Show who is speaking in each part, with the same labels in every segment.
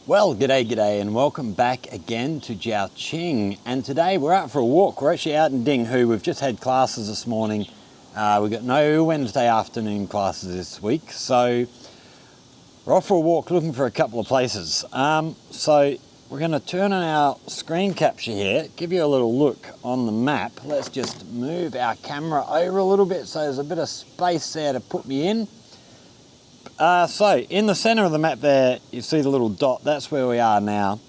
Speaker 1: Well, g'day and welcome back again to Jiaoqing. And today we're out for a walk. We're actually out in Dinghu. We've just had classes this morning. We've got no Wednesday afternoon classes this week. So we're off for a walk looking for a couple of places. So we're going to turn on our screen capture here, give you a little look on the map. Let's just move our camera over a little bit so there's a bit of space there to put me in. So in the center of the map there, you see the little dot, that's where we are now.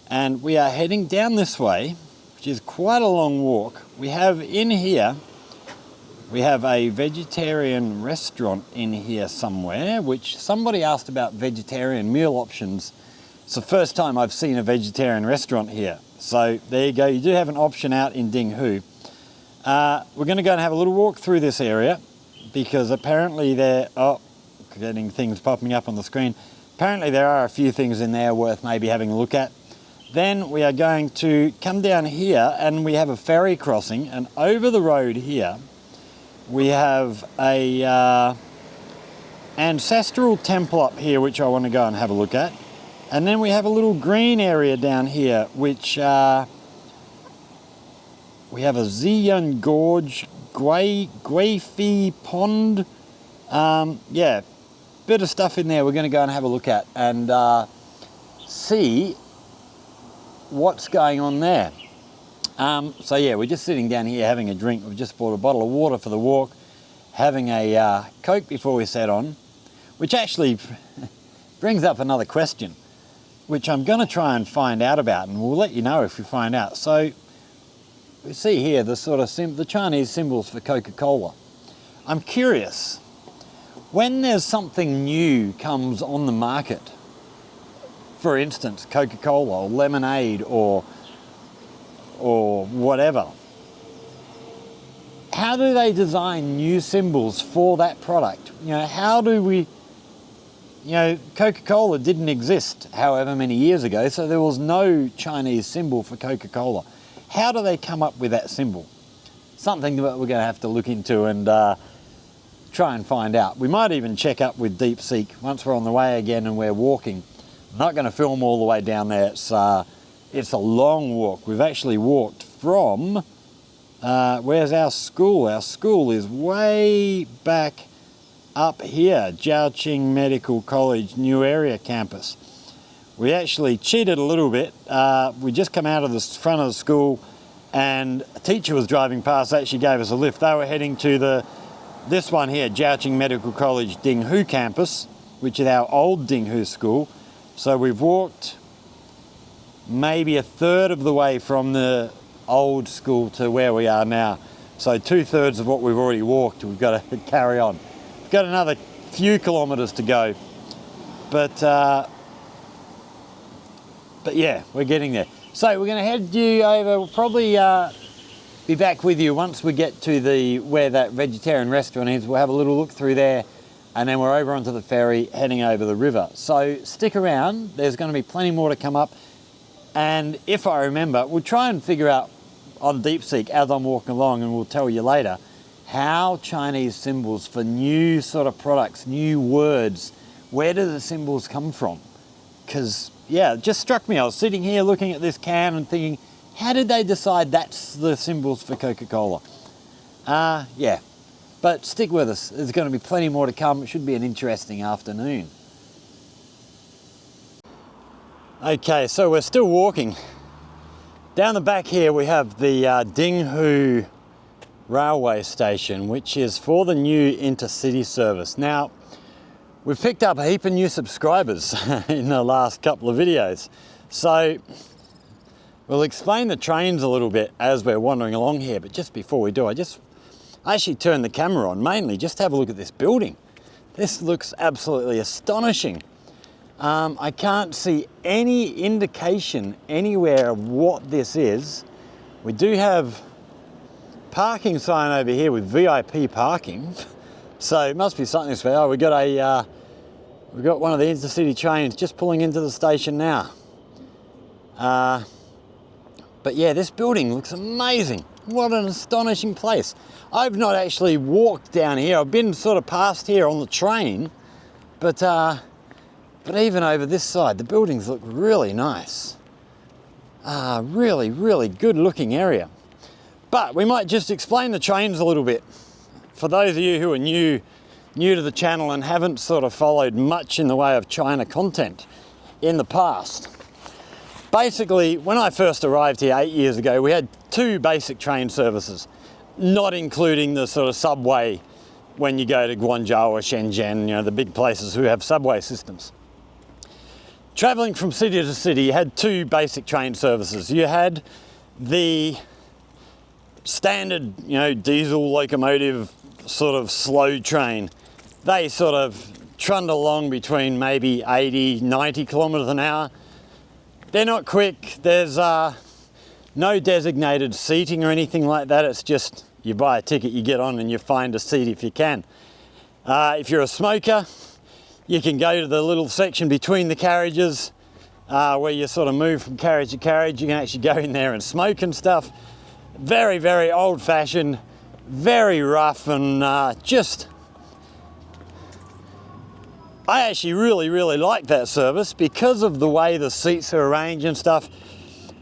Speaker 1: And we are heading down this way, which is quite a long walk. We have in here, we have a vegetarian restaurant in here somewhere, which somebody asked about vegetarian meal options. It's the first time I've seen a vegetarian restaurant here. So there you go, you do have an option out in Dinghu. We're gonna go and have a little walk through this area because apparently getting things popping up on the screen. Apparently there are a few things in there worth maybe having a look at. Then we are going to come down here and we have a ferry crossing, and over the road here we have a Ancestral temple up here which I want to go and have a look at. And then we have a little green area down here which we have a Ziyun Gorge, Guifi Pond. Yeah, bit of stuff in there we're going to go and have a look at and see what's going on there. So yeah, we're just sitting down here having a drink. We've just bought a bottle of water for the walk, having a Coke before we set on, which actually brings up another question, which I'm going to try and find out about, and we'll let you know if we find out. So we see here the sort of the Chinese symbols for Coca-Cola. I'm curious, when there's something new comes on the market, for instance, Coca-Cola or lemonade or whatever, how do they design new symbols for that product? You know, how do we, you know, Coca-Cola didn't exist however many years ago, so there was no Chinese symbol for Coca-Cola. How do they come up with that symbol? Something that we're going to have to look into and try and find out. We might even check up with DeepSeek once we're on the way again and we're walking. I'm not going to film all the way down there. It's a long walk. We've actually walked from, where's our school? Our school is way back up here, Jiaoqing Medical College New Area Campus. We actually cheated a little bit. We just come out of the front of the school and a teacher was driving past, actually gave us a lift. They were heading to this one here, Jiaoqing Medical College Dinghu campus, which is our old Dinghu school. So we've walked maybe a third of the way from the old school to where we are now. So 2/3 of what we've already walked, we've got to carry on. We've got another few kilometres to go, but yeah, we're getting there. So we're going to head you over. We'll probably be back with you once we get to where that vegetarian restaurant is. We'll have a little look through there and then we're over onto the ferry heading over the river. So stick around, there's going to be plenty more to come up, and if I remember, we'll try and figure out on DeepSeek as I'm walking along, and we'll tell you later how Chinese symbols for new sort of products, new words, where do the symbols come from? Because yeah, it just struck me. I was sitting here looking at this can and thinking, how did they decide that's the symbols for Coca-Cola? Yeah, but stick with us. There's going to be plenty more to come. It should be an interesting afternoon. Okay, so we're still walking. Down the back here we have the Dinghu railway station, which is for the new intercity service. Now, we've picked up a heap of new subscribers in the last couple of videos. So we'll explain the trains a little bit as we're wandering along here, but just before we do, I actually turned the camera on mainly just to have a look at this building. This looks absolutely astonishing. I can't see any indication anywhere of what this is. We do have parking sign over here with VIP parking, so it must be something special. Oh, we've got one of the intercity trains just pulling into the station now. But yeah, this building looks amazing. What an astonishing place. I've not actually walked down here. I've been sort of past here on the train, but But even over this side, the buildings look really nice. Really, really good looking area. But we might just explain the trains a little bit. For those of you who are new to the channel and haven't sort of followed much in the way of China content in the past. Basically, when I first arrived here 8 years ago, we had 2 basic train services, not including the sort of subway when you go to Guangzhou or Shenzhen, you know, the big places who have subway systems. Traveling from city to city, you had 2 basic train services. You had the standard, you know, diesel locomotive sort of slow train. They sort of trundle along between maybe 80, 90 kilometers an hour. They're not quick. There's no designated seating or anything like that. It's just you buy a ticket, you get on and you find a seat if you can. If you're a smoker, you can go to the little section between the carriages where you sort of move from carriage to carriage. You can actually go in there and smoke and stuff. Very, very old-fashioned, very rough, and I actually really like that service because of the way the seats are arranged and stuff.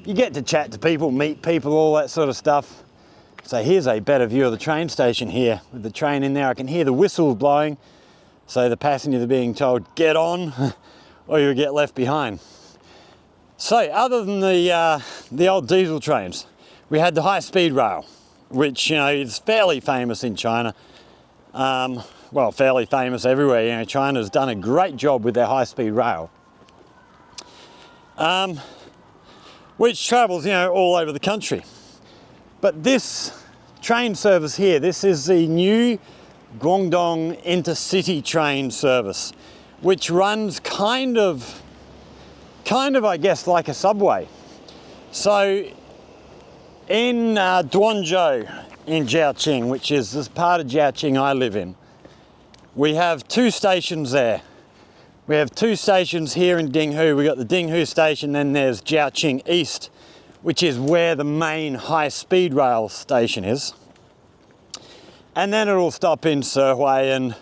Speaker 1: You get to chat to people, meet people, all that sort of stuff. So here's a better view of the train station here. With the train in there, I can hear the whistles blowing. So the passengers are being told, get on or you'll get left behind. So other than the old diesel trains, we had the high-speed rail, which, you know, is fairly famous in China. Well, fairly famous everywhere. You know, China's done a great job with their high-speed rail, which travels, you know, all over the country. But this train service here, this is the new Guangdong intercity train service, which runs kind of, I guess, like a subway. So in Duanzhou in Jiaoqing, which is this part of Jiaoqing I live in, we have 2 stations there. We have 2 stations here in Dinghu. We got the Dinghu station, then there's Jiaoqing East, which is where the main high-speed rail station is. And then it'll stop in Sihui, and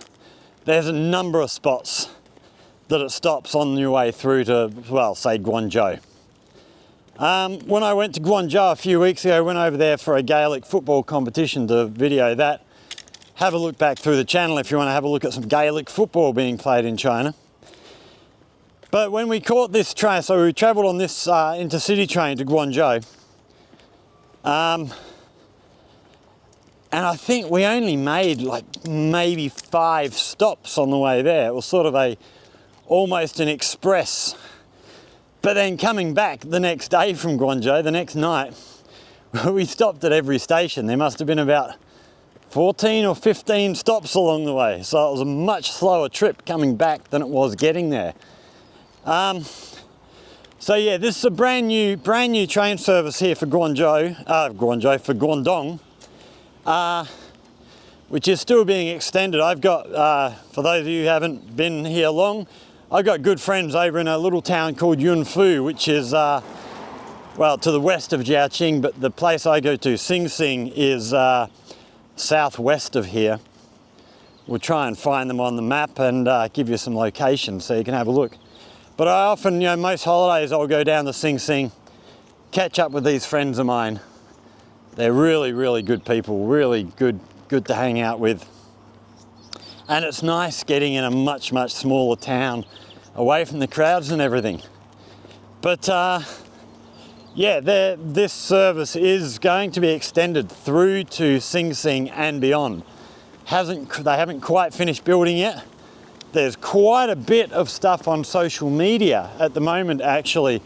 Speaker 1: there's a number of spots that it stops on your way through to, well, say Guangzhou. When I went to Guangzhou a few weeks ago, I went over there for a Gaelic football competition to video that. Have a look back through the channel if you want to have a look at some Gaelic football being played in China. But when we caught this train, so we travelled on this intercity train to Guangzhou, and I think we only made like maybe 5 stops on the way there. It was sort of almost an express. But then coming back the next day from Guangzhou, the next night, we stopped at every station. There must have been about 14 or 15 stops along the way. So it was a much slower trip coming back than it was getting there. So yeah, this is a brand new train service here for for Guangdong, which is still being extended. I've got, for those of you who haven't been here long, I've got good friends over in a little town called Yunfu, which is, well, to the west of Jiaoqing, but the place I go to, Sing Sing, is southwest of here. We'll try and find them on the map and give you some locations so you can have a look. But I often, you know, most holidays I'll go down to Sing Sing, catch up with these friends of mine. They're really good people, really good to hang out with. And it's nice getting in a much smaller town, away from the crowds and everything. But yeah, this service is going to be extended through to Sing Sing and beyond. They haven't quite finished building yet. There's quite a bit of stuff on social media at the moment actually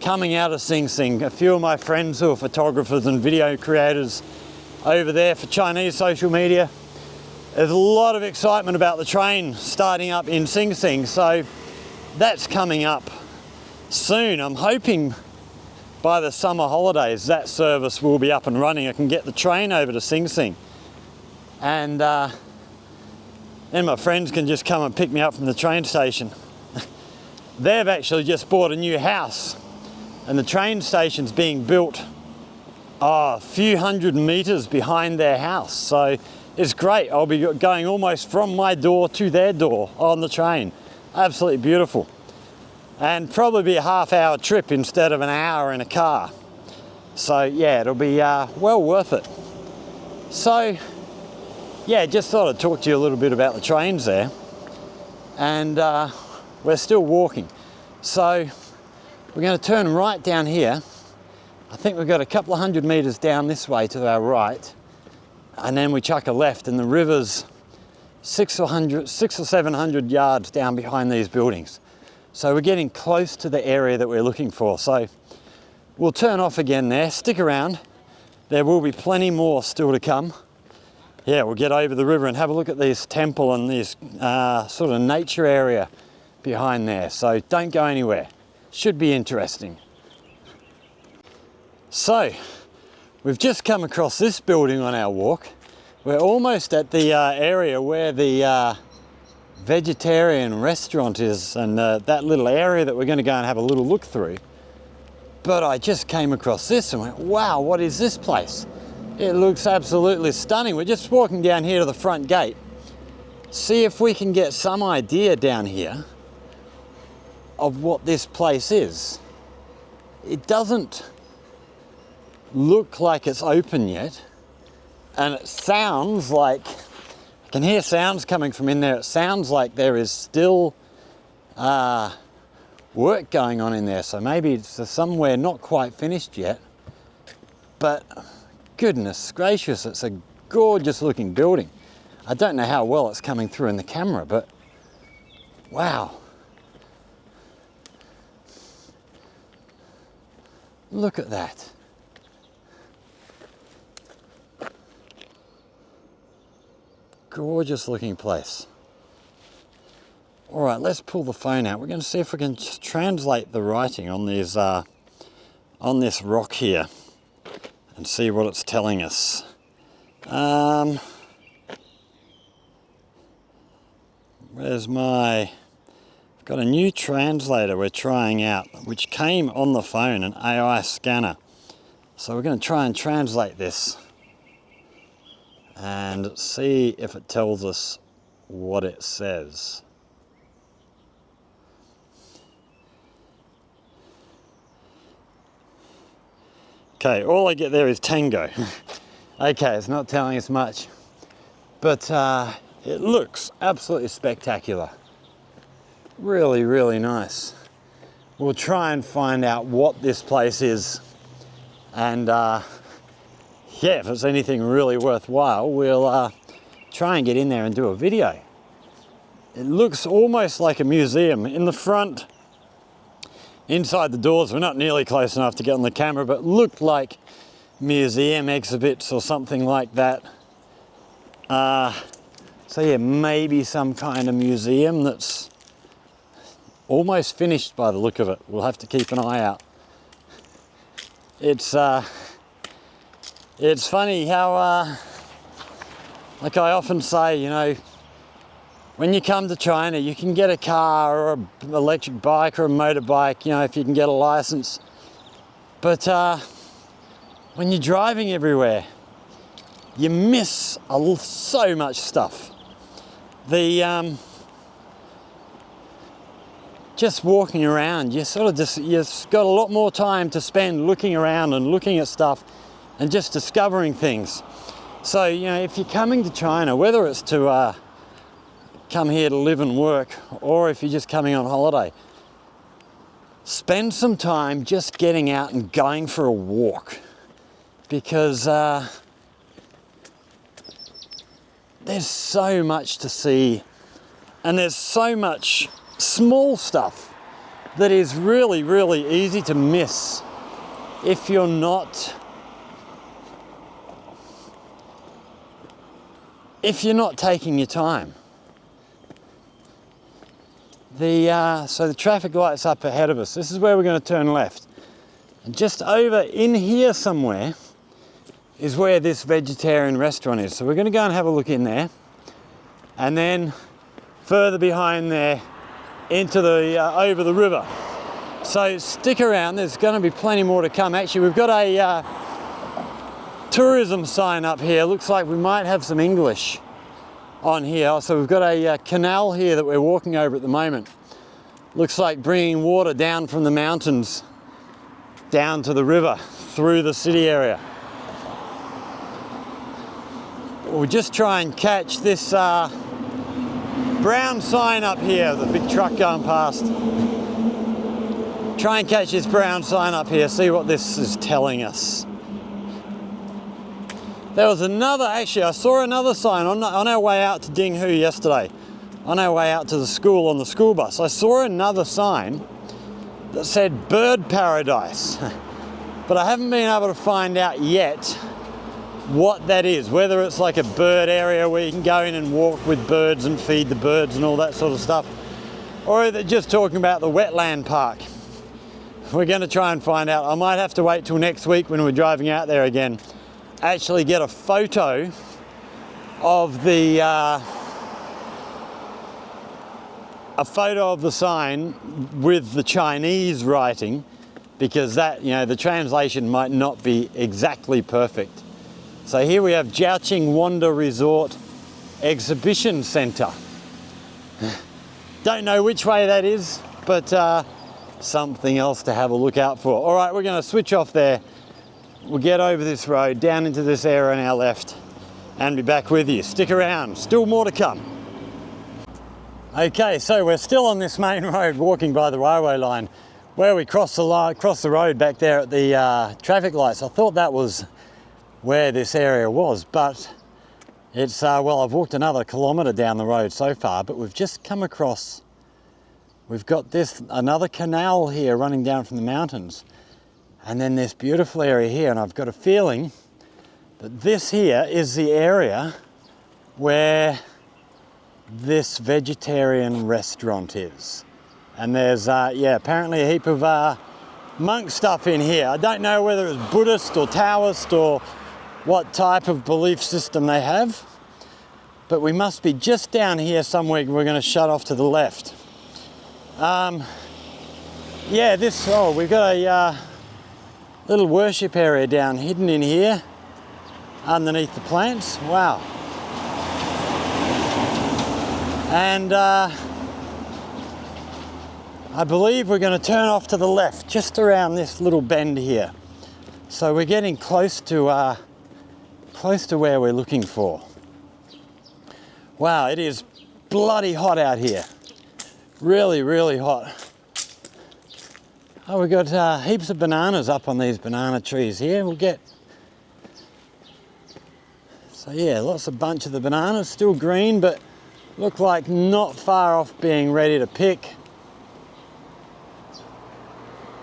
Speaker 1: coming out of Sing Sing. A few of my friends who are photographers and video creators over there for Chinese social media. There's a lot of excitement about the train starting up in Sing Sing, so that's coming up soon. I'm hoping by the summer holidays that service will be up and running. I can get the train over to Sing Sing, and then my friends can just come and pick me up from the train station. They've actually just bought a new house, and the train station's being built a few hundred meters behind their house, so it's great. I'll be going almost from my door to their door on the train. Absolutely beautiful. and probably be a half-hour trip instead of an hour in a car. So yeah, it'll be well worth it. So yeah, just thought I'd talk to you a little bit about the trains there. And we're still walking. So we're going to turn right down here. I think we've got a couple of 100 metres down this way to our right. And then we chuck a left, and the river's 600 or 700 yards down behind these buildings. So we're getting close to the area that we're looking for. So we'll turn off again there, stick around. There will be plenty more still to come. Yeah, we'll get over the river and have a look at this temple and this sort of nature area behind there. So don't go anywhere. Should be interesting. So we've just come across this building on our walk. We're almost at the area where the vegetarian restaurant is, and that little area that we're going to go and have a little look through. But I just came across this and went, wow, what is this place? It looks absolutely stunning. We're just walking down here to the front gate. See if we can get some idea down here of what this place is. It doesn't look like it's open yet. And it sounds like, I can hear sounds coming from in there. It sounds like there is still work going on in there. So maybe it's somewhere not quite finished yet. But goodness gracious, it's a gorgeous looking building. I don't know how well it's coming through in the camera, but wow. Look at that. Gorgeous looking place. All right, let's pull the phone out. We're going to see if we can just translate the writing on these on this rock here and see what it's telling us. Where's my... I've got a new translator we're trying out, which came on the phone, an AI scanner. So we're going to try and translate this and see if it tells us what it says. Okay, all I get there is tango. Okay, it's not telling us much, but it looks absolutely spectacular. Really, really nice. We'll try and find out what this place is, and yeah, if it's anything really worthwhile, we'll try and get in there and do a video. It looks almost like a museum. In the front, inside the doors, we're not nearly close enough to get on the camera, but looked like museum exhibits or something like that. So yeah, maybe some kind of museum that's almost finished by the look of it. We'll have to keep an eye out. It's funny how, like I often say, you know, when you come to China, you can get a car or an electric bike or a motorbike, you know, if you can get a license. But when you're driving everywhere, you miss so much stuff. Just walking around, you've got a lot more time to spend looking around and looking at stuff and just discovering things. So, you know, if you're coming to China, whether it's to come here to live and work, or if you're just coming on holiday, spend some time just getting out and going for a walk, because there's so much to see, and there's so much small stuff that is really, really easy to miss if you're not taking your time. So the traffic light's up ahead of us. This is where we're going to turn left. And just over in here somewhere is where this vegetarian restaurant is. So we're going to go and have a look in there. And then further behind there into the over the river. So stick around, there's going to be plenty more to come. Actually, we've got a tourism sign up here. Looks like we might have some English on here. So we've got a canal here that we're walking over at the moment. Looks like bringing water down from the mountains down to the river through the city area. We'll just try and catch this brown sign up here, the big truck going past. Try and catch this brown sign up here, see what this is telling us. There was another, actually I saw another sign on our way out to Dinghu yesterday. On our way out to the school on the school bus, I saw another sign that said bird paradise. But I haven't been able to find out yet what that is, whether it's like a bird area where you can go in and walk with birds and feed the birds and all that sort of stuff, or is it just talking about the wetland park? We're going to try and find out. I might have to wait till next week when we're driving out there again, actually get a photo of the sign with the Chinese writing, because that, you know, the translation might not be exactly perfect. So here we have Jiaoqing Wanda Resort Exhibition Centre. Don't know which way that is, but something else to have a look out for. All right, we're going to switch off there. We'll get over this road, down into this area on our left, and be back with you. Stick around, still more to come. Okay, so we're still on this main road, walking by the railway line, where we crossed the road back there at the traffic lights. I thought that was where this area was, but it's, well, I've walked another kilometre down the road so far, but we've just come across, we've got another canal here running down from the mountains, and then this beautiful area here, and I've got a feeling that this here is the area where this vegetarian restaurant is. And there's, yeah, apparently a heap of monk stuff in here. I don't know whether it's Buddhist or Taoist or what type of belief system they have, but we must be just down here somewhere. We're going to shut off to the left. Yeah, we've got a little worship area down hidden in here underneath the plants. Wow. And I believe we're going to turn off to the left, just around this little bend here. So we're getting close to where we're looking for. Wow, it is bloody hot out here. Really, really hot. Oh, we've got heaps of bananas up on these banana trees here. So yeah, lots of bunch of the bananas, still green, but look like not far off being ready to pick.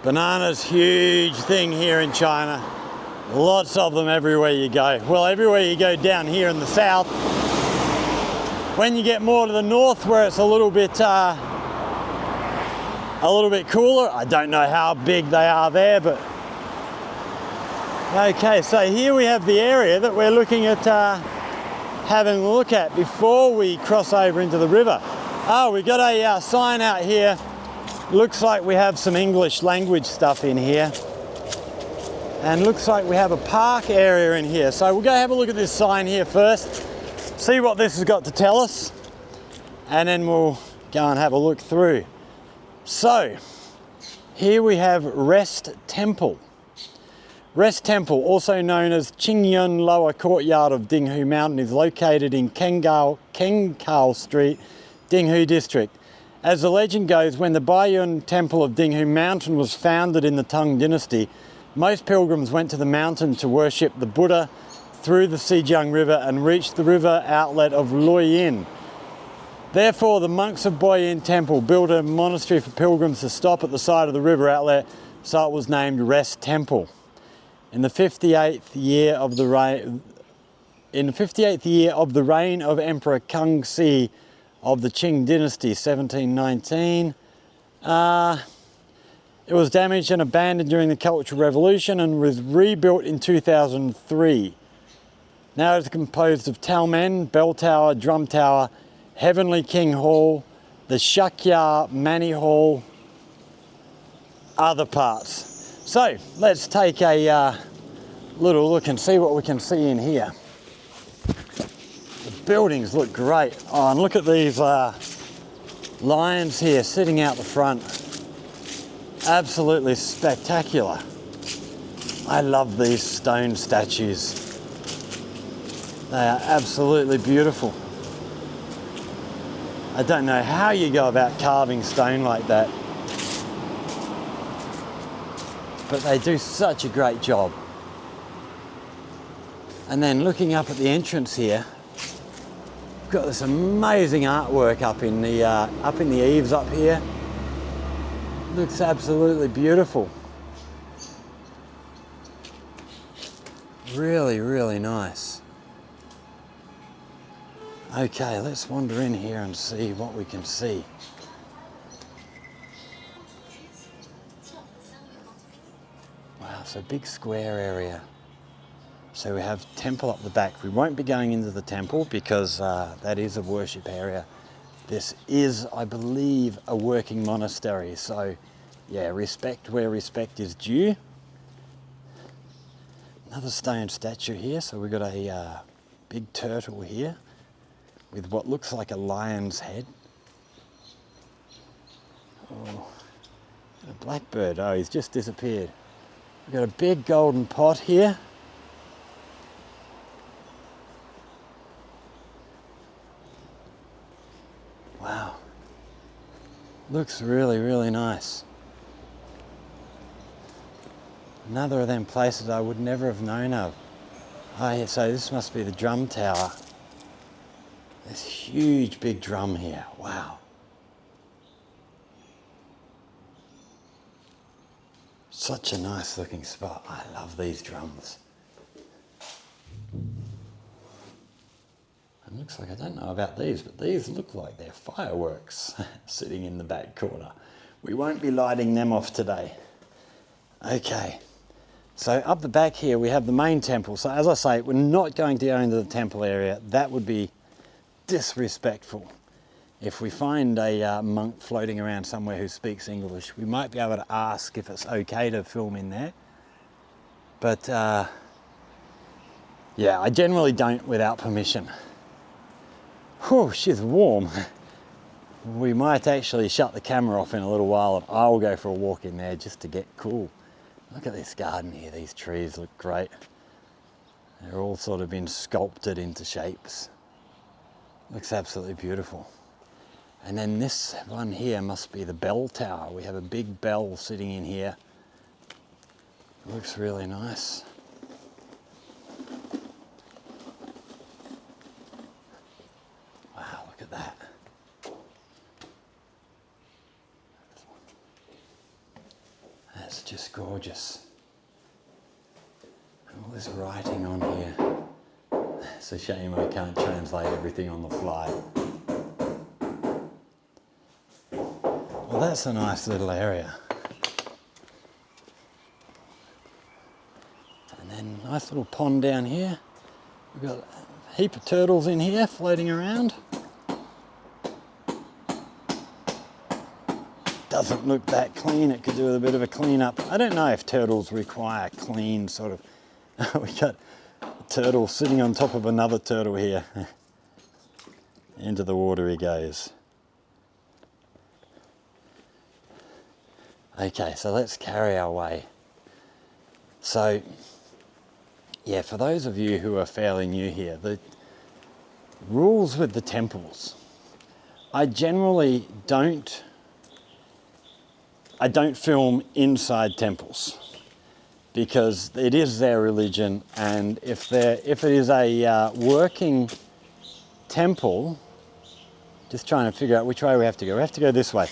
Speaker 1: Bananas, huge thing here in China. Lots of them everywhere you go. Well, everywhere you go down here in the south. When you get more to the north where it's a little bit cooler, I don't know how big they are there, but okay, so here we have the area that we're looking at having a look at before we cross over into the river. Oh, we've got a sign out here. Looks like we have some English language stuff in here. And looks like we have a park area in here. So we'll go have a look at this sign here first, see what this has got to tell us, and then we'll go and have a look through. So, here we have Rest Temple. Rest Temple, also known as Qingyun Lower Courtyard of Dinghu Mountain, is located in Kengkao Street, Dinghu District. As the legend goes, when the Baiyun Temple of Dinghu Mountain was founded in the Tang Dynasty, most pilgrims went to the mountain to worship the Buddha through the Xizang River and reached the river outlet of Luoyin. Therefore, the monks of Baiyun Temple built a monastery for pilgrims to stop at the side of the river outlet, so it was named Rest Temple. In the 58th year of the reign of Emperor Kangxi of the Qing Dynasty, 1719, it was damaged and abandoned during the Cultural Revolution and was rebuilt in 2003. Now it is composed of Talmen, Bell Tower, Drum Tower, Heavenly King Hall, the Shakya Mani Hall, other parts. So let's take a little look and see what we can see in here. The buildings look great. Oh, and look at these lions here sitting out the front. Absolutely spectacular. I love these stone statues. They are absolutely beautiful. I don't know how you go about carving stone like that, but they do such a great job. And then looking up at the entrance here, we've got this amazing artwork up in the eaves up here. Looks absolutely beautiful. Really, really nice. Okay, let's wander in here and see what we can see. Wow, it's a big square area. So we have temple up the back. We won't be going into the temple because that is a worship area. This is, I believe, a working monastery. So yeah, respect where respect is due. Another stone statue here. So we've got a big turtle here with what looks like a lion's head. Oh, a blackbird. Oh, he's just disappeared. We've got a big golden pot here. Wow. Looks really, really nice. Another of them places I would never have known of. Oh yeah, so this must be the drum tower. This huge big drum here. Wow. Such a nice looking spot. I love these drums. It looks like, I don't know about these, but these look like they're fireworks sitting in the back corner. We won't be lighting them off today. Okay, so up the back here we have the main temple. So as I say, we're not going to go into the temple area. That would be disrespectful. If we find a monk floating around somewhere who speaks English, we might be able to ask if it's okay to film in there. But yeah, I generally don't without permission. Whew, she's warm. We might actually shut the camera off in a little while and I'll go for a walk in there just to get cool. Look at this garden here, these trees look great. They're all sort of been sculpted into shapes. Looks absolutely beautiful. And then this one here must be the bell tower. We have a big bell sitting in here. Looks really nice. Wow, look at that. That's just gorgeous. All this writing on here. It's a shame I can't translate everything on the fly. Well, that's a nice little area. And then nice little pond down here. We've got a heap of turtles in here floating around. Doesn't look that clean. It could do with a bit of a clean up. I don't know if turtles require clean sort of. We got a turtle sitting on top of another turtle here. Into the water he goes. Okay, so let's carry our way. So, yeah, for those of you who are fairly new here, the rules with the temples. I generally don't film inside temples because it is their religion, and if it is a working temple, just trying to figure out which way we have to go. We have to go this way.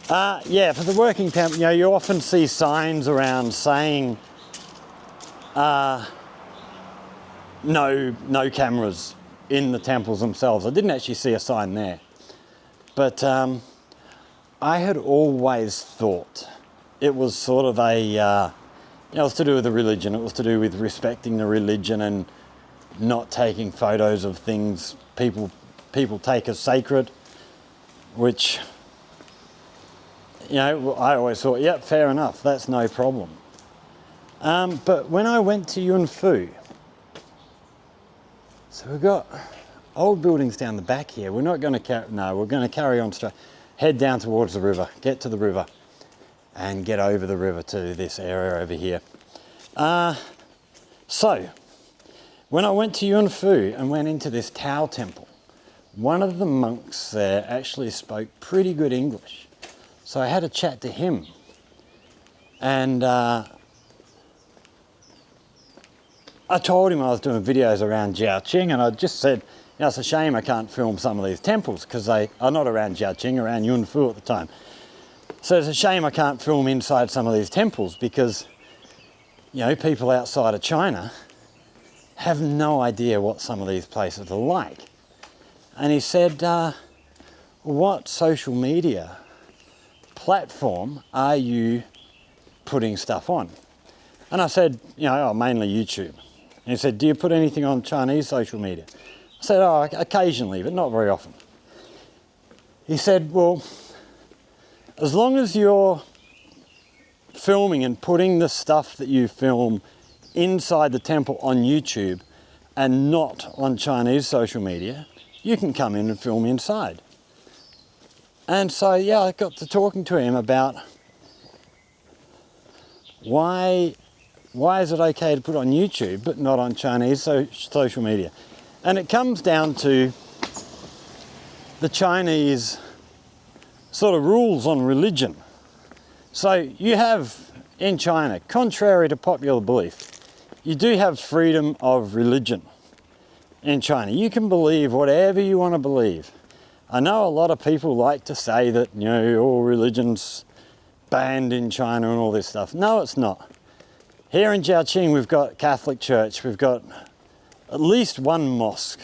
Speaker 1: Yeah, for the working temple, you know, you often see signs around saying no cameras in the temples themselves. I didn't actually see a sign there, but I had always thought it was sort of a, you know, it was to do with the religion. It was to do with respecting the religion and not taking photos of things people take as sacred, which, you know, I always thought, yep, fair enough, that's no problem. But when I went to Yun Fu, so we've got old buildings down the back here. We're not going to we're going to carry on straight. head down towards the river, get to the river, and get over the river to this area over here. So, when I went to Yunfu and went into this Tao temple, one of the monks there actually spoke pretty good English. So I had a chat to him. And I told him I was doing videos around Jiaoqing, and I just said, you know, it's a shame I can't film some of these temples because they are not around Jiaoqing, around Yunfu at the time. So it's a shame I can't film inside some of these temples because, you know, people outside of China have no idea what some of these places are like. And he said, what social media platform are you putting stuff on? And I said, you know, oh, mainly YouTube. And he said, do you put anything on Chinese social media? I said, oh, occasionally, but not very often. He said, well, as long as you're filming and putting the stuff that you film inside the temple on YouTube and not on Chinese social media, you can come in and film inside. And so, yeah, I got to talking to him about why is it okay to put on YouTube but not on Chinese social media? And it comes down to the Chinese sort of rules on religion. So you have in China, contrary to popular belief, you do have freedom of religion in China. You can believe whatever you want to believe. I know a lot of people like to say that, you know, all religion's banned in China and all this stuff. No, it's not. Here in Jiaoqing, we've got Catholic Church, we've got at least one mosque,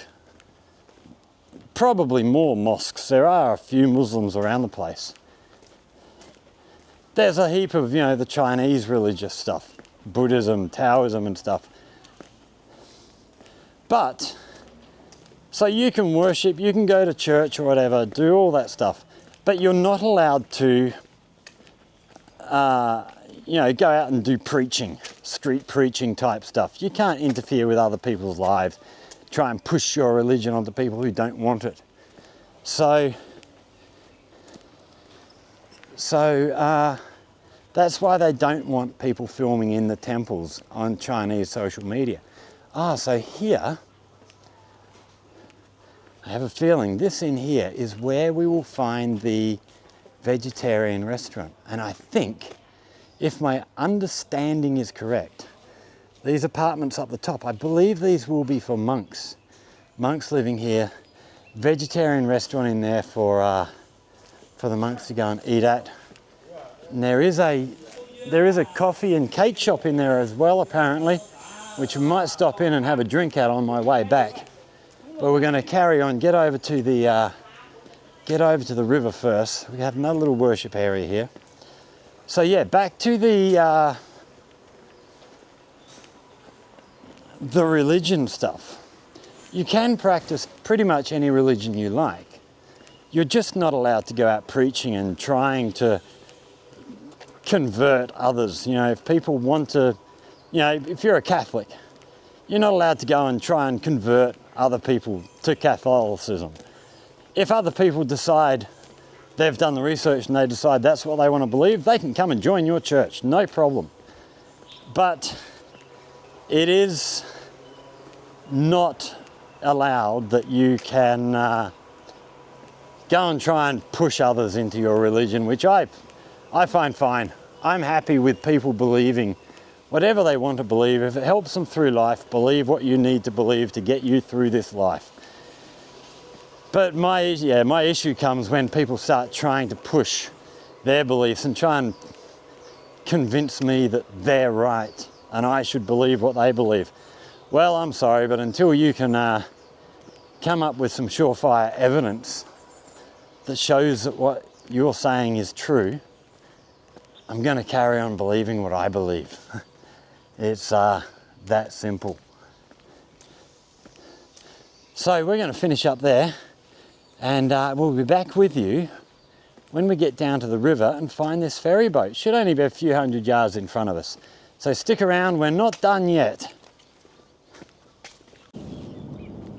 Speaker 1: probably more mosques. There are a few Muslims around the place. There's a heap of, you know, the Chinese religious stuff, Buddhism, Taoism and stuff. But, so you can worship, you can go to church or whatever, do all that stuff, but you're not allowed to, you know, go out and do preaching, street preaching type stuff. You can't interfere with other people's lives, try and push your religion onto people who don't want it. So that's why they don't want people filming in the temples on Chinese social media. So here, I have a feeling this in here is where we will find the vegetarian restaurant. And I think, if my understanding is correct, these apartments up the top, I believe these will be for monks. Monks living here, vegetarian restaurant in there for the monks to go and eat at. And there is a coffee and cake shop in there as well, apparently, which we might stop in and have a drink at on my way back. But we're going to carry on, get over to the river first. We have another little worship area here. So yeah, back to the religion stuff. You can practice pretty much any religion you like. You're just not allowed to go out preaching and trying to convert others. You know, if people want to, you know, if you're a Catholic, you're not allowed to go and try and convert other people to Catholicism. If other people decide they've done the research and they decide that's what they want to believe, they can come and join your church, no problem. But it is not allowed that you can go and try and push others into your religion, which I find fine. I'm happy with people believing whatever they want to believe. If it helps them through life, believe what you need to believe to get you through this life. But my issue comes when people start trying to push their beliefs and try and convince me that they're right and I should believe what they believe. Well, I'm sorry, but until you can come up with some surefire evidence that shows that what you're saying is true, I'm going to carry on believing what I believe. It's that simple. So we're going to finish up there, and we'll be back with you when we get down to the river and find this ferry boat. Should only be a few hundred yards in front of us. So stick around, we're not done yet.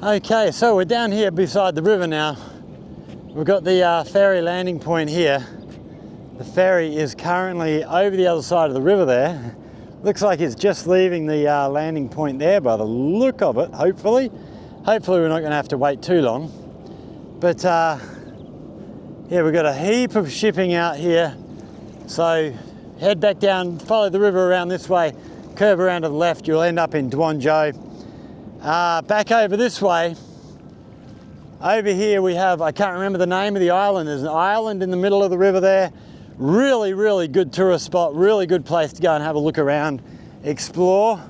Speaker 1: Okay, so we're down here beside the river now, We've got the ferry landing point here. The ferry is currently over the other side of the river there. Looks like it's just leaving the landing point there by the look of it, hopefully. Hopefully we're not going to have to wait too long. But yeah, we've got a heap of shipping out here. So head back down, follow the river around this way, curve around to the left, you'll end up in Dwanzhou. Back over this way, over here we have, I can't remember the name of the island, there's an island in the middle of the river there. Really, really good tourist spot, really good place to go and have a look around, explore.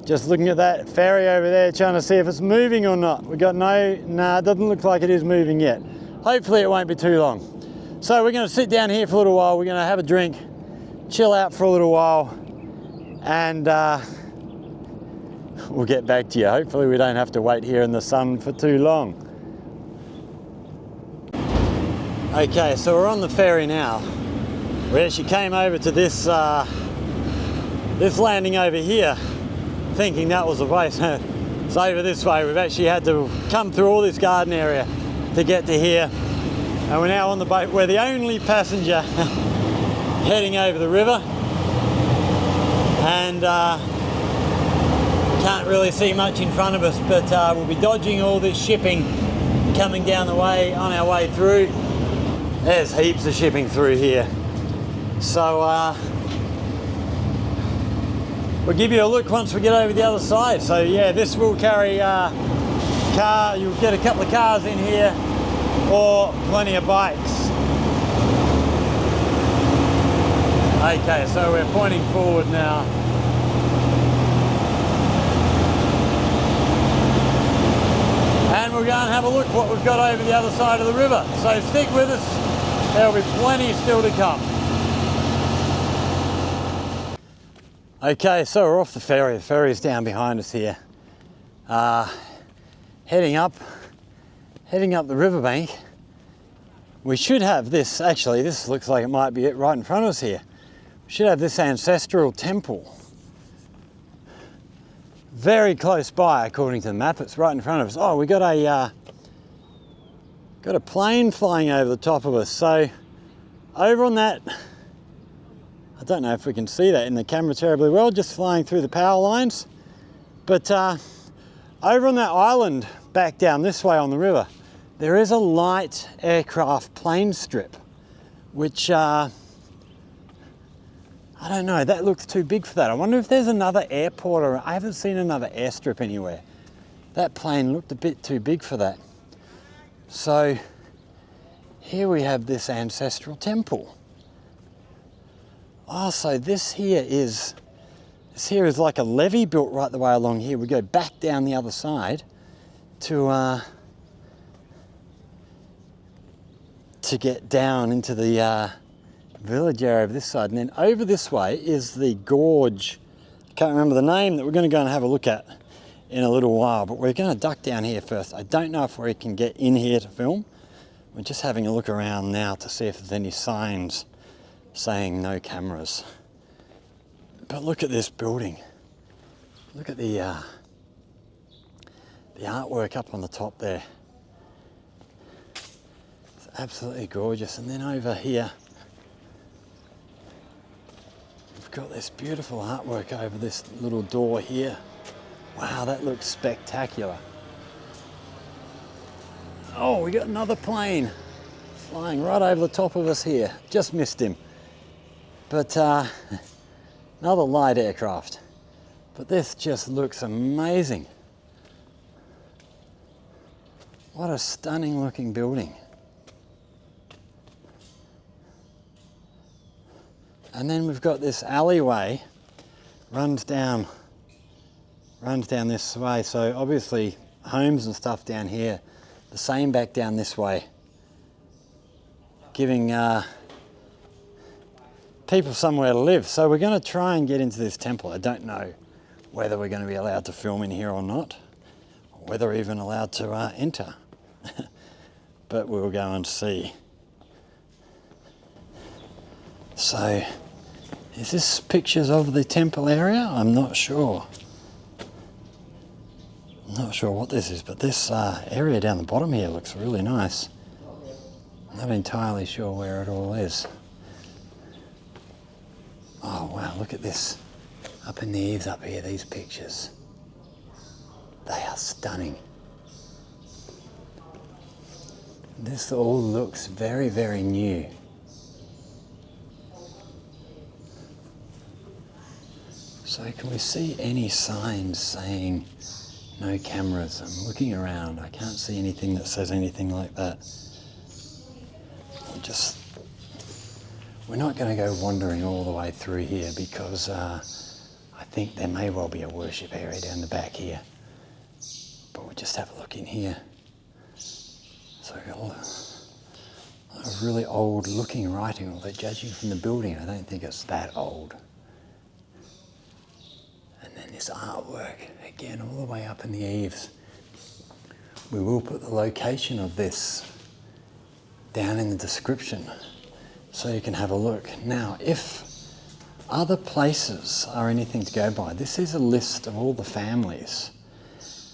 Speaker 1: Just looking at that ferry over there, trying to see if it's moving or not. We got nah, it doesn't look like it is moving yet. Hopefully it won't be too long. So we're gonna sit down here for a little while, we're gonna have a drink, chill out for a little while, and we'll get back to you. Hopefully we don't have to wait here in the sun for too long. Okay, so we're on the ferry now. We actually came over to this this landing over here, thinking that was the place. It's over this way. We've actually had to come through all this garden area to get to here. And we're now on the boat. We're the only passenger heading over the river. And can't really see much in front of us, but we'll be dodging all this shipping coming down the way on our way through. There's heaps of shipping through here. So we'll give you a look once we get over the other side. So yeah, this will carry car, you'll get a couple of cars in here or plenty of bikes. Okay, so we're pointing forward now. And we'll go and have a look what we've got over the other side of the river. So stick with us, there'll be plenty still to come. Okay, so we're off the ferry. The ferry's down behind us here. Heading up the riverbank. We should have this, actually this looks like it might be it right in front of us here. We should have this ancestral temple. Very close by according to the map, it's right in front of us. Oh, we got a plane flying over the top of us. So over on that, I don't know if we can see that in the camera terribly well, just flying through the power lines. But over on that island back down this way on the river, there is a light aircraft plane strip, which I don't know, that looks too big for that. I wonder if there's another airport, or I haven't seen another airstrip anywhere. That plane looked a bit too big for that. So here we have this ancestral temple. Oh, so this here is like a levee built right the way along here. We go back down the other side to get down into the village area of this side. And then over this way is the gorge. I can't remember the name that we're going to go and have a look at in a little while, but we're going to duck down here first. I don't know if we can get in here to film. We're just having a look around now to see if there's any signs saying no cameras. But look at this building. Look at the artwork up on the top there. It's absolutely gorgeous. And then over here, we've got this beautiful artwork over this little door here. Wow, that looks spectacular. Oh, we got another plane flying right over the top of us here. Just missed him. But another light aircraft. But this just looks amazing. What a stunning looking building. And then we've got this alleyway, runs down this way. So obviously homes and stuff down here, the same back down this way, giving people somewhere to live. So we're going to try and get into this temple. I don't know whether we're going to be allowed to film in here or not, or whether we're even allowed to enter. But we'll go and see. So, is this pictures of the temple area? I'm not sure. I'm not sure what this is, but this area down the bottom here looks really nice. Not entirely sure where it all is. Oh wow, look at this. Up in the eaves up here, these pictures. They are stunning. This all looks very, very new. So can we see any signs saying no cameras? I'm looking around, I can't see anything that says anything like that. We're not going to go wandering all the way through here because I think there may well be a worship area down the back here. But we'll just have a look in here. So we've got a really old looking writing, although judging from the building I don't think it's that old. And then this artwork, again all the way up in the eaves. We will put the location of this down in the description so you can have a look. Now, if other places are anything to go by, this is a list of all the families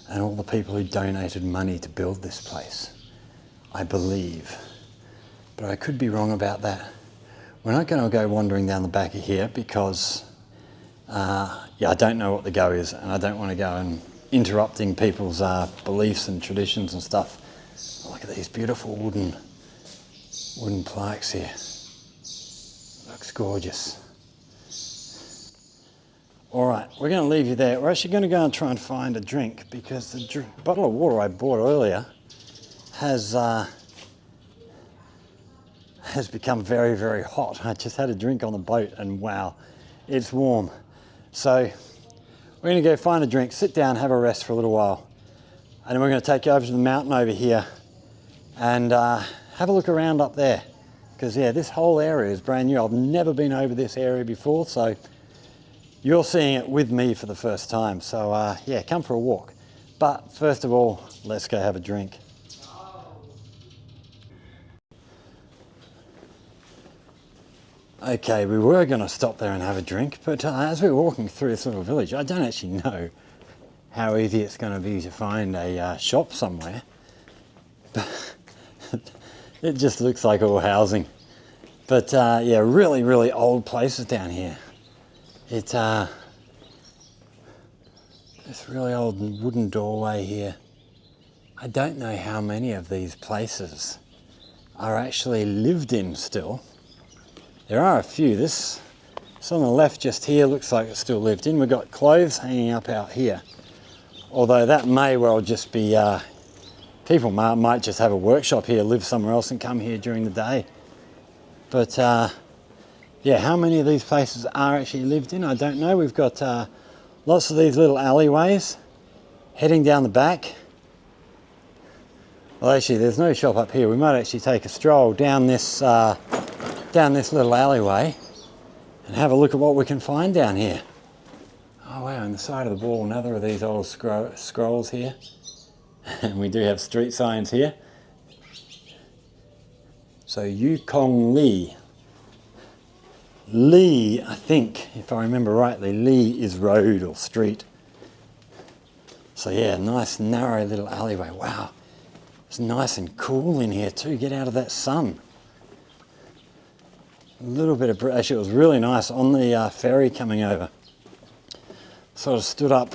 Speaker 1: and all the people who donated money to build this place, I believe. But I could be wrong about that. We're not going to go wandering down the back of here because I don't know what the go is, and I don't want to go and interrupting people's beliefs and traditions and stuff. Look at these beautiful wooden plaques here. Looks gorgeous. All right, we're going to leave you there. We're actually going to go and try and find a drink because the bottle of water I bought earlier has become very, very hot. I just had a drink on the boat and wow, it's warm. So we're going to go find a drink, sit down, have a rest for a little while, and then we're going to take you over to the mountain over here and have a look around up there. Because yeah, this whole area is brand new. I've never been over this area before, so you're seeing it with me for the first time. So yeah, come for a walk. But first of all, let's go have a drink. Okay, we were going to stop there and have a drink, but as we were walking through this little village, I don't actually know how easy it's going to be to find a shop somewhere. But it just looks like all housing. But yeah, really, really old places down here. It's this really old wooden doorway here. I don't know how many of these places are actually lived in still. There are a few. This on the left just here looks like it's still lived in. We've got clothes hanging up out here. Although that may well just be, people might just have a workshop here, live somewhere else and come here during the day. But yeah, how many of these places are actually lived in, I don't know. We've got lots of these little alleyways heading down the back. Well, actually, there's no shop up here. We might actually take a stroll down this little alleyway and have a look at what we can find down here. Oh wow, on the side of the wall, another of these old scrolls here. And we do have street signs here. So Yukong Li. Li, I think, if I remember rightly, Li is road or street. So yeah, nice narrow little alleyway. Wow, it's nice and cool in here too. Get out of that sun. A little bit of, actually it was really nice on the ferry coming over. Sort of stood up,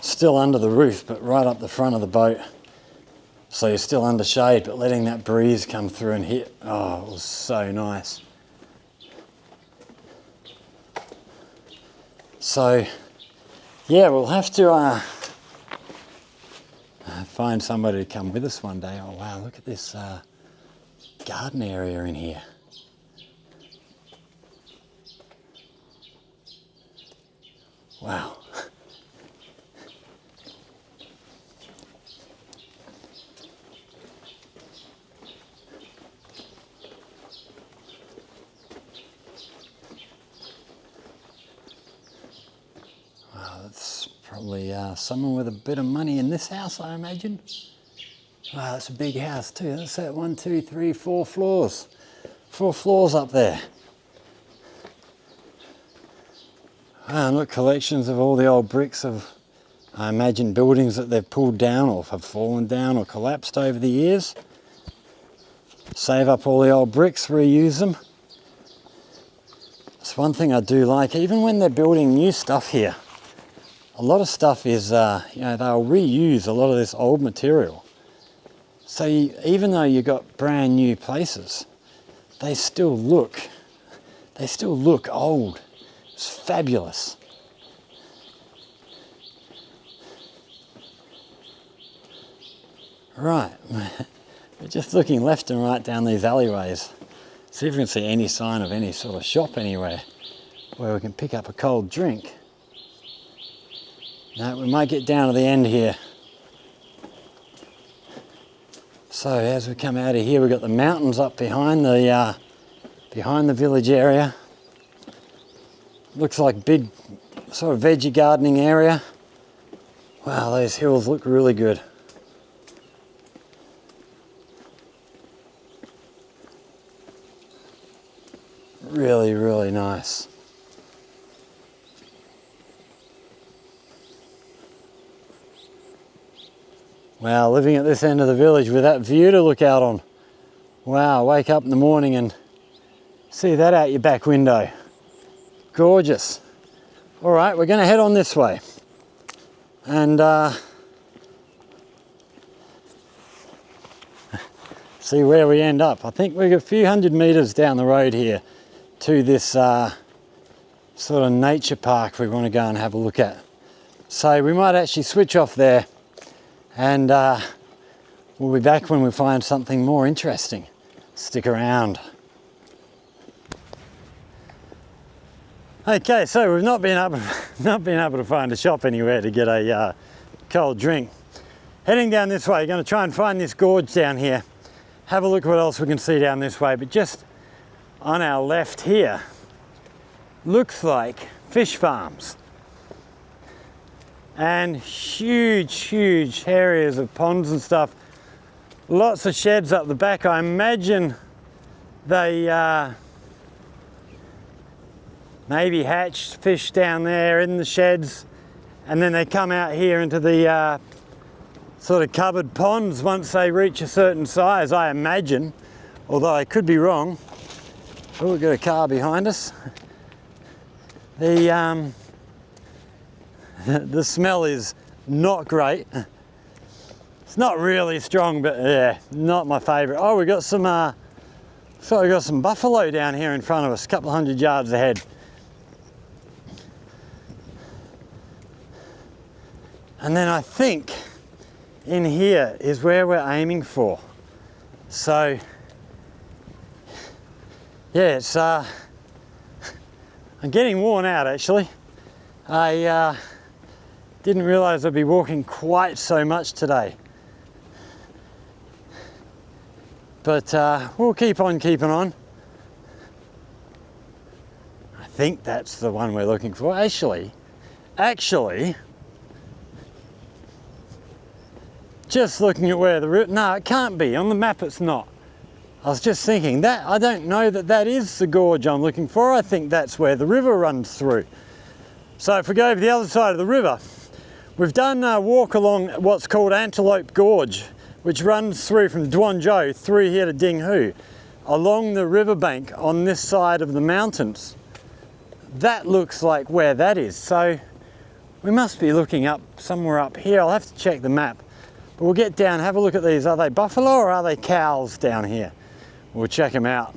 Speaker 1: still under the roof, but right up the front of the boat. So you're still under shade, but letting that breeze come through and hit. Oh, it was so nice. So yeah, we'll have to find somebody to come with us one day. Oh wow, look at this garden area in here. Wow. Wow, that's probably someone with a bit of money in this house, I imagine. Wow, that's a big house too. That's that 1, 2, 3, 4 floors. 4 floors up there. And look, collections of all the old bricks of I imagine buildings that they've pulled down or have fallen down or collapsed over the years. Save up all the old bricks, reuse them. It's one thing I do like, even when they're building new stuff here, a lot of stuff is, you know, they'll reuse a lot of this old material. So even though you've got brand new places, they still look old. It's fabulous. Right, we're just looking left and right down these alleyways. See if we can see any sign of any sort of shop anywhere where we can pick up a cold drink. No, we might get down to the end here. So as we come out of here, we've got the mountains up behind the village area. Looks like big sort of veggie gardening area. Wow, those hills look really good. Really, really nice. Wow, living at this end of the village with that view to look out on. Wow, wake up in the morning and see that out your back window. Gorgeous. All right, we're going to head on this way. And see where we end up. I think we're a few hundred metres down the road here to this sort of nature park we want to go and have a look at. So we might actually switch off there and we'll be back when we find something more interesting. Stick around. Okay, so we've not been able to find a shop anywhere to get a cold drink. Heading down this way, going to try and find this gorge down here. Have a look what else we can see down this way, but just on our left here, looks like fish farms. And huge areas of ponds and stuff. Lots of sheds up the back. I imagine they maybe hatch fish down there in the sheds, and then they come out here into the sort of covered ponds once they reach a certain size, I imagine, although I could be wrong. Oh, we've got a car behind us. The smell is not great. It's not really strong, but yeah, not my favourite. Oh, we've got some buffalo down here in front of us, a couple of 100 yards ahead. And then I think in here is where we're aiming for. So yeah, it's I'm getting worn out actually. I didn't realise I'd be walking quite so much today. But we'll keep on keeping on. I think that's the one we're looking for. Actually, just looking at where the route, no, it can't be. On the map it's not. I was just thinking that, I don't know that is the gorge I'm looking for. I think that's where the river runs through. So if we go over the other side of the river, we've done a walk along what's called Antelope Gorge, which runs through from Duanzhou through here to Dinghu, along the riverbank on this side of the mountains. That looks like where that is. So we must be looking up somewhere up here. I'll have to check the map. But we'll get down, have a look at these. Are they buffalo or are they cows down here? We'll check them out.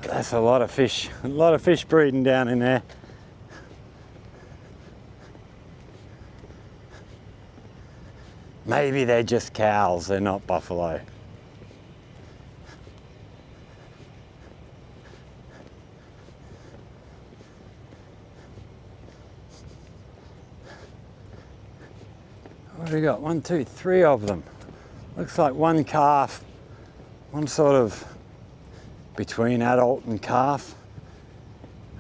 Speaker 1: That's a lot of fish breeding down in there. Maybe they're just cows, they're not buffalo. What have we got? 1, 2, 3 of them. Looks like one calf, one sort of between adult and calf,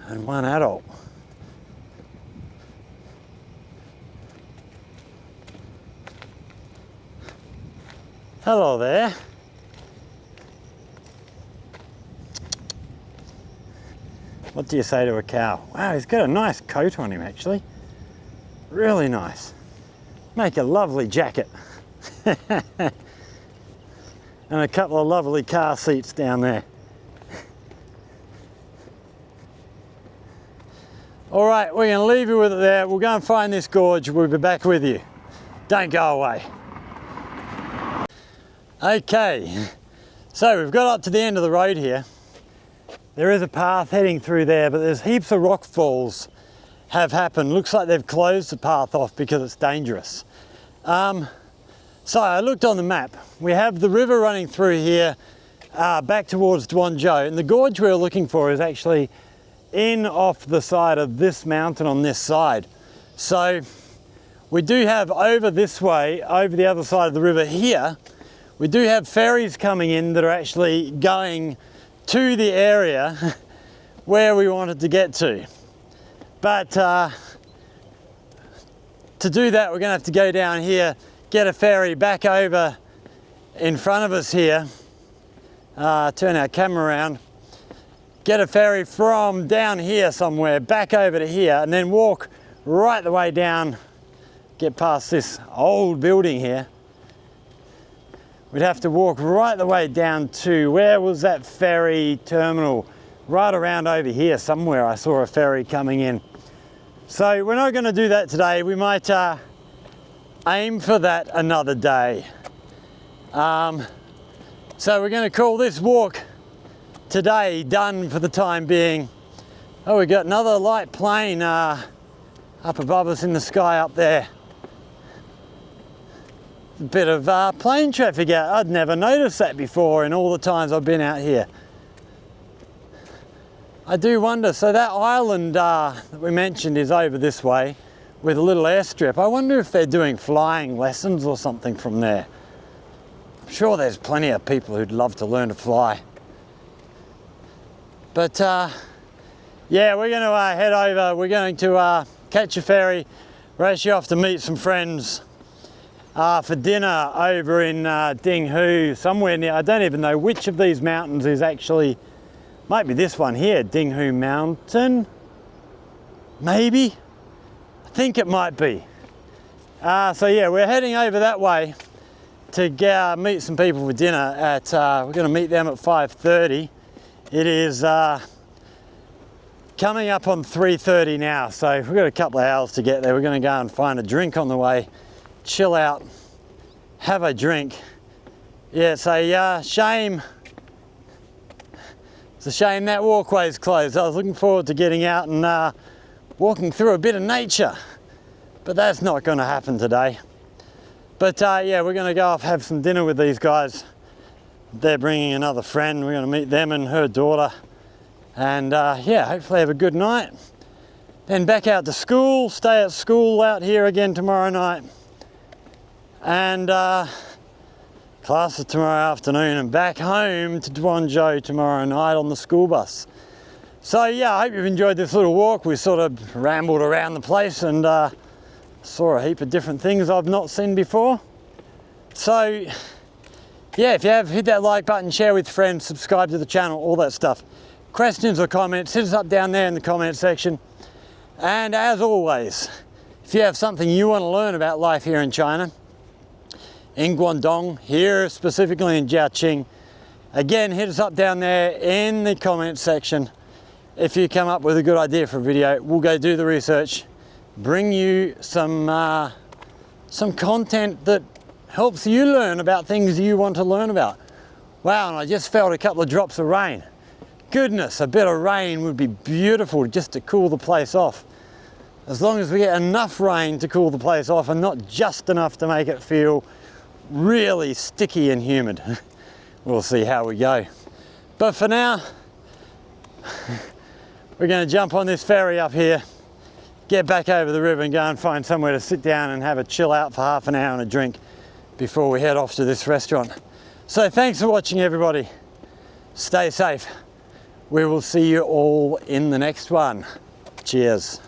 Speaker 1: and one adult. Hello there. What do you say to a cow? Wow, he's got a nice coat on him actually. Really nice. Make a lovely jacket. And a couple of lovely car seats down there. All right, we're going to leave you with it there. We'll go and find this gorge. We'll be back with you. Don't go away. Okay, so we've got up to the end of the road here. There is a path heading through there, but there's heaps of rock falls have happened. Looks like they've closed the path off because it's dangerous. So I looked on the map. We have the river running through here back towards Dinghu, and the gorge we're looking for is actually in off the side of this mountain on this side. So we do have over this way, over the other side of the river here, we do have ferries coming in that are actually going to the area where we wanted to get to. But to do that, we're going to have to go down here, get a ferry back over in front of us here, turn our camera around, get a ferry from down here somewhere back over to here, and then walk right the way down, get past this old building here. We'd have to walk right the way down to, where was that ferry terminal? Right around over here somewhere I saw a ferry coming in. So we're not going to do that today. We might aim for that another day. So we're going to call this walk today done for the time being. Oh, we got another light plane up above us in the sky up there. A bit of plane traffic out. I'd never noticed that before in all the times I've been out here. I do wonder, so that island that we mentioned is over this way with a little airstrip. I wonder if they're doing flying lessons or something from there. I'm sure there's plenty of people who'd love to learn to fly. But yeah, we're going to head over. We're going to catch a ferry, race you off to meet some friends for dinner over in Dinghu, somewhere near, I don't even know which of these mountains is actually, might be this one here, Dinghu Mountain, maybe? I think it might be. So yeah, we're heading over that way to meet some people for dinner at, we're going to meet them at 5:30. It is coming up on 3:30 now, so we've got a couple of hours to get there. We're going to go and find a drink on the way, chill out, have a drink. Yeah, it's a shame. It's a shame that walkway's closed. I was looking forward to getting out and walking through a bit of nature, but that's not going to happen today. But yeah, we're going to go off, have some dinner with these guys. They're bringing another friend. We're going to meet them and her daughter, and yeah, hopefully have a good night. Then back out to school, stay at school out here again tomorrow night, and classes tomorrow afternoon, and back home to Dinghu tomorrow night on the school bus. So yeah, I hope you've enjoyed this little walk. We sort of rambled around the place and saw a heap of different things I've not seen before. So yeah, if you have, hit that like button, share with friends, subscribe to the channel, all that stuff. Questions or comments, hit us up down there in the comment section. And as always, if you have something you want to learn about life here in China, in Guangdong, here specifically in Jiaoqing, again, hit us up down there in the comment section. If you come up with a good idea for a video, we'll go do the research, bring you some content that helps you learn about things you want to learn about. Wow, and I just felt a couple of drops of rain. Goodness, a bit of rain would be beautiful just to cool the place off. As long as we get enough rain to cool the place off and not just enough to make it feel really sticky and humid. We'll see how we go. But for now, we're going to jump on this ferry up here, get back over the river and go and find somewhere to sit down and have a chill out for half an hour and a drink before we head off to this restaurant. So thanks for watching, everybody. Stay safe. We will see you all in the next one. Cheers.